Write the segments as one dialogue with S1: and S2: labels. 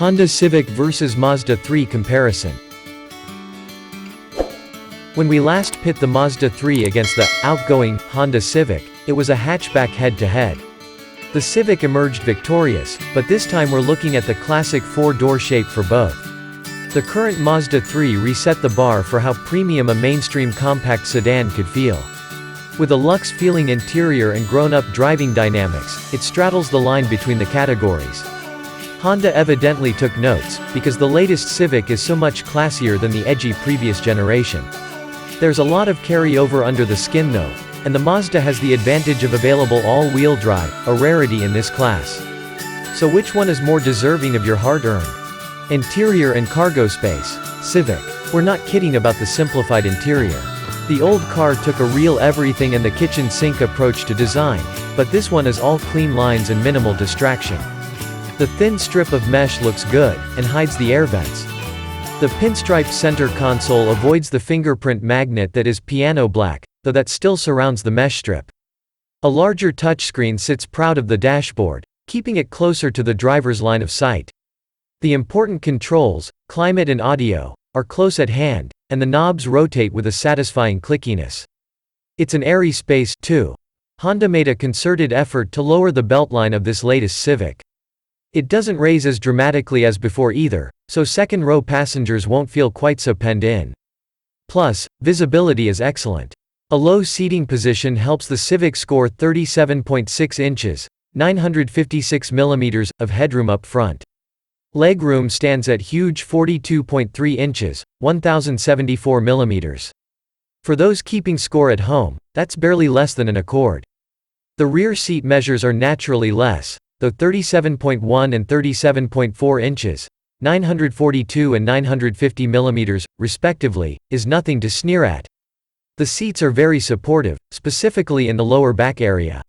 S1: Honda Civic vs Mazda 3 comparison. When we last pit the Mazda 3 against the outgoing Honda Civic, it was a hatchback head-to-head. The Civic emerged victorious, but this time we're looking at the classic four-door shape for both. The current Mazda 3 reset the bar for how premium a mainstream compact sedan could feel. With a lux-feeling interior and grown-up driving dynamics, it straddles the line between the categories. Honda evidently took notes, because the latest Civic is so much classier than the edgy previous generation. There's a lot of carryover under the skin though, and the Mazda has the advantage of available all-wheel drive, a rarity in this class. So which one is more deserving of your hard-earned interior and cargo space? Civic. We're not kidding about the simplified interior. The old car took a real everything and the kitchen sink approach to design, but this one is all clean lines and minimal distraction. The thin strip of mesh looks good, and hides the air vents. The pinstripe center console avoids the fingerprint magnet that is piano black, though that still surrounds the mesh strip. A larger touchscreen sits proud of the dashboard, keeping it closer to the driver's line of sight. The important controls, climate and audio, are close at hand, and the knobs rotate with a satisfying clickiness. It's an airy space, too. Honda made a concerted effort to lower the beltline of this latest Civic. It doesn't raise as dramatically as before either, so second-row passengers won't feel quite so penned in. Plus, visibility is excellent. A low seating position helps the Civic score 37.6 inches, 956 millimeters, of headroom up front. Legroom stands at huge 42.3 inches, 1074 millimeters. For those keeping score at home, that's barely less than an Accord. The rear seat measures are naturally less, though 37.1 and 37.4 inches, 942 and 950 millimeters, respectively, is nothing to sneer at. The seats are very supportive, specifically in the lower back area.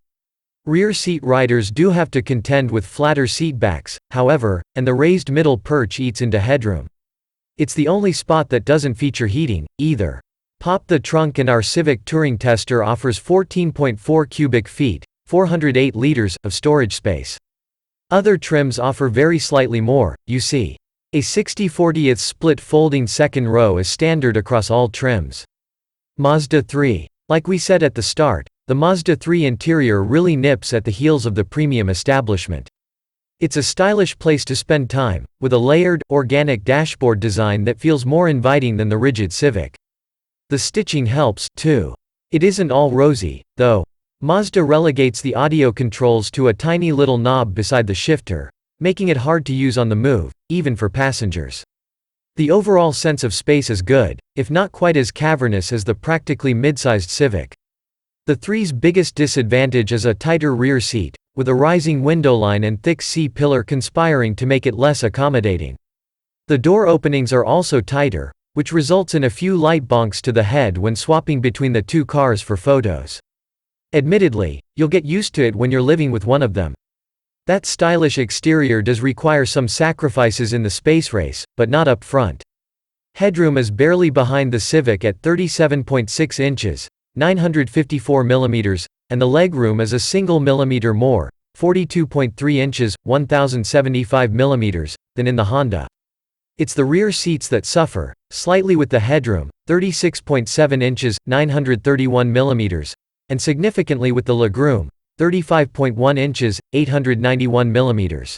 S1: Rear seat riders do have to contend with flatter seat backs, however, and the raised middle perch eats into headroom. It's the only spot that doesn't feature heating, either. Pop the trunk and our Civic Touring Tester offers 14.4 cubic feet, 408 liters, of storage space. Other trims offer very slightly more, you see. A 60/40th split folding second row is standard across all trims. Mazda 3. Like we said at the start, the Mazda 3 interior really nips at the heels of the premium establishment. It's a stylish place to spend time, with a layered, organic dashboard design that feels more inviting than the rigid Civic. The stitching helps, too. It isn't all rosy, though. Mazda relegates the audio controls to a tiny little knob beside the shifter, making it hard to use on the move, even for passengers. The overall sense of space is good, if not quite as cavernous as the practically mid-sized Civic. The 3's biggest disadvantage is a tighter rear seat, with a rising window line and thick C-pillar conspiring to make it less accommodating. The door openings are also tighter, which results in a few light bonks to the head when swapping between the two cars for photos. Admittedly, you'll get used to it when you're living with one of them. That stylish exterior does require some sacrifices in the space race, but not up front. Headroom is barely behind the Civic at 37.6 inches, 954 millimeters, and the legroom is a single millimeter more, 42.3 inches, 1075 millimeters, than in the Honda. It's the rear seats that suffer, slightly with the headroom, 36.7 inches, 931 millimeters, and significantly with the legroom, 35.1 inches, 891 millimeters.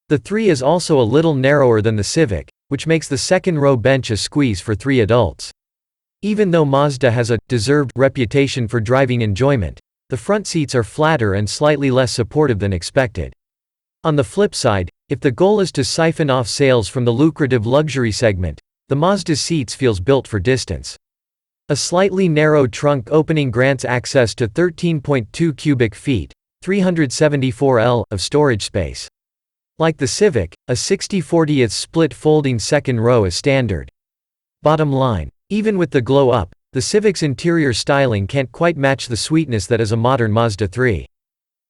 S1: The 3 is also a little narrower than the Civic, which makes the second row bench a squeeze for 3 adults. Even though Mazda has a deserved reputation for driving enjoyment, the front seats are flatter and slightly less supportive than expected. On the flip side, if the goal is to siphon off sales from the lucrative luxury segment, the Mazda seats feels built for distance. A slightly narrow trunk opening grants access to 13.2 cubic feet, 374 L, of storage space. Like the Civic, a 60/40th split folding second row is standard. Bottom line, even with the glow-up, the Civic's interior styling can't quite match the sweetness that is a modern Mazda 3.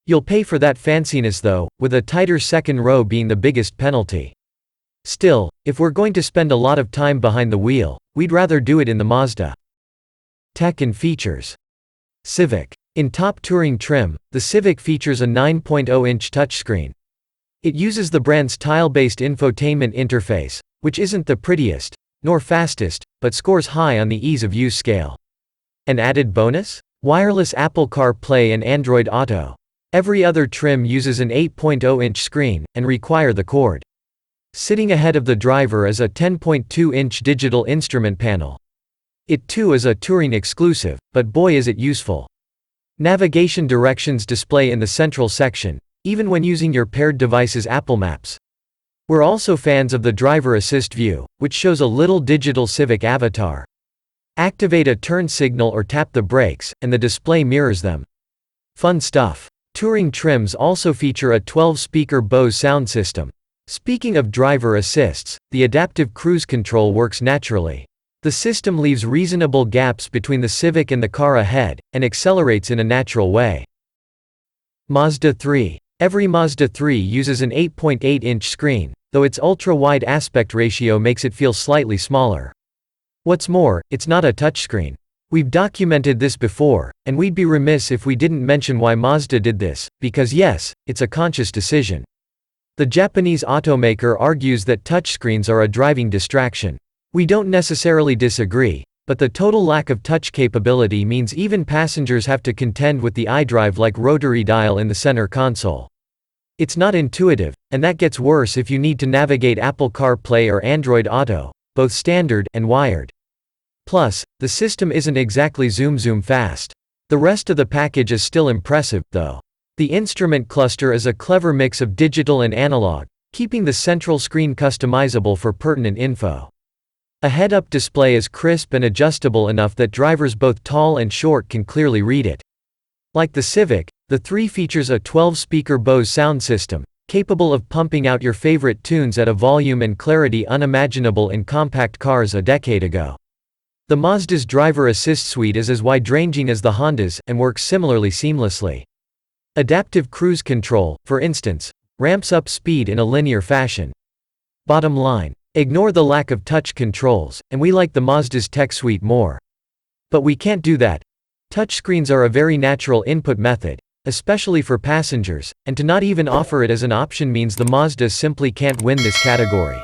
S1: You'll pay for that fanciness though, with a tighter second row being the biggest penalty. Still, if we're going to spend a lot of time behind the wheel, we'd rather do it in the Mazda. Tech and features. Civic. In top touring trim, the Civic features a 9.0-inch touchscreen. It uses the brand's tile-based infotainment interface, which isn't the prettiest, nor fastest, but scores high on the ease of use scale. An added bonus? Wireless Apple CarPlay and Android Auto. Every other trim uses an 8.0-inch screen, and require the cord. Sitting ahead of the driver is a 10.2-inch digital instrument panel. It too is a touring exclusive, but boy is it useful. Navigation directions display in the central section, even when using your paired device's Apple Maps. We're also fans of the driver assist view, which shows a little digital Civic avatar. Activate a turn signal or tap the brakes, and the display mirrors them. Fun stuff. Touring trims also feature a 12-speaker Bose sound system. Speaking of driver assists, the adaptive cruise control works naturally. The system leaves reasonable gaps between the Civic and the car ahead, and accelerates in a natural way. Mazda 3. Every Mazda 3 uses an 8.8-inch screen, though its ultra-wide aspect ratio makes it feel slightly smaller. What's more, it's not a touchscreen. We've documented this before, and we'd be remiss if we didn't mention why Mazda did this, because yes, it's a conscious decision. The Japanese automaker argues that touchscreens are a driving distraction. We don't necessarily disagree, but the total lack of touch capability means even passengers have to contend with the iDrive-like rotary dial in the center console. It's not intuitive, and that gets worse if you need to navigate Apple CarPlay or Android Auto, both standard and wired. Plus, the system isn't exactly zoom fast. The rest of the package is still impressive, though. The instrument cluster is a clever mix of digital and analog, keeping the central screen customizable for pertinent info. A head-up display is crisp and adjustable enough that drivers both tall and short can clearly read it. Like the Civic, the 3 features a 12-speaker Bose sound system, capable of pumping out your favorite tunes at a volume and clarity unimaginable in compact cars a decade ago. The Mazda's driver assist suite is as wide-ranging as the Honda's, and works similarly seamlessly. Adaptive cruise control, for instance, ramps up speed in a linear fashion. Bottom line. Ignore the lack of touch controls, and we like the Mazda's tech suite more. But we can't do that. Touchscreens are a very natural input method, especially for passengers, and to not even offer it as an option means the Mazda simply can't win this category.